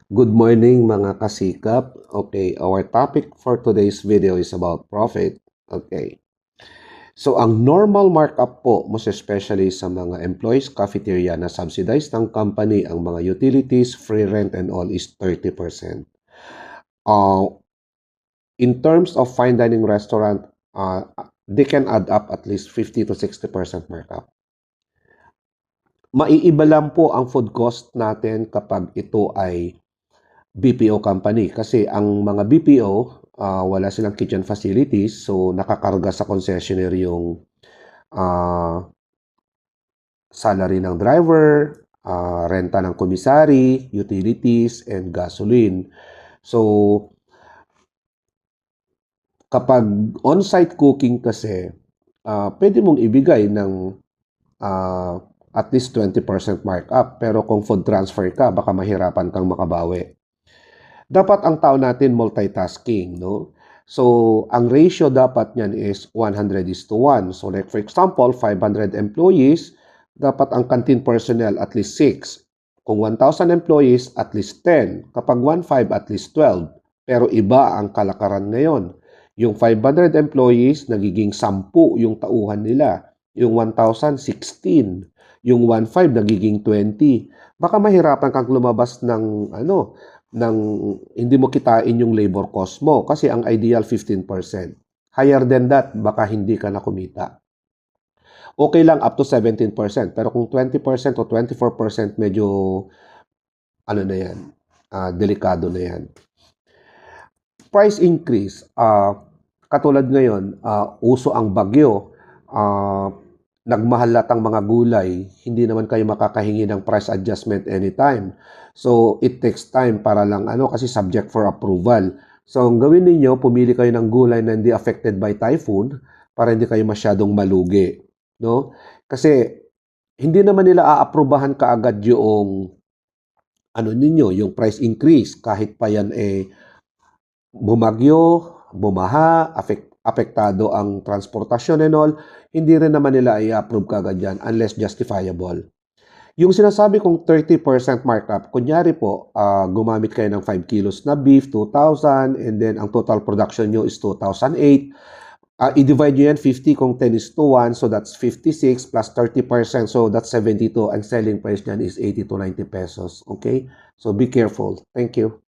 Good morning mga kasikap. Okay, our topic for today's video is about profit. Okay. So ang normal markup po, most especially sa mga employees cafeteria na subsidized ng company, ang mga utilities, free rent and all is 30%. In terms of fine dining restaurant, they can add up at least 50 to 60% markup. Maiiba lang po ang food cost natin kapag ito ay BPO company kasi ang mga BPO wala silang kitchen facilities, so nakakarga sa concessionaire yung salary ng driver, renta ng commissary, utilities and gasoline. So kapag on-site cooking kasi pwede mong ibigay ng at least 20% markup, pero kung food transfer ka baka mahirapan kang makabawi. Dapat ang tao natin multitasking, no? So, ang ratio dapat niyan is 100:1. So, like for example, 500 employees, dapat ang canteen personnel at least 6. Kung 1,000 employees, at least 10. Kapag 1,500, at least 12. Pero iba ang kalakaran ngayon. Yung 500 employees, nagiging 10 yung tauhan nila. Yung 1,000, 16. Yung 1,500, nagiging 20. Baka mahirapan kang lumabas ng hindi mo kitain yung labor cost mo kasi ang ideal 15%. Higher than that, baka hindi ka na kumita. Okay lang up to 17%, pero kung 20% o 24%, medyo na yan, delikado na yan. Price increase, katulad ngayon, uso ang bagyo, nagmahal lahat ang mga gulay, hindi naman kayo makakahingi ng price adjustment anytime. So, it takes time para lang kasi subject for approval. So, ang gawin ninyo, pumili kayo ng gulay na hindi affected by typhoon para hindi kayo masyadong malugi, no? Kasi hindi naman nila aaprubahan kaagad yung yung price increase kahit pa yan bumagyo, bumaha, apektado ang transportasyon and all, hindi rin naman nila i-approve kagad yan unless justifiable. Yung sinasabi kong 30% markup, kunyari po, gumamit kayo ng 5 kilos na beef, 2,000, and then ang total production nyo is 2,008. I-divide nyo yan, 50 kung 10:1, so that's 56 plus 30%, so that's 72. Ang selling price nyan is 80 to 90 pesos. Okay? So be careful. Thank you.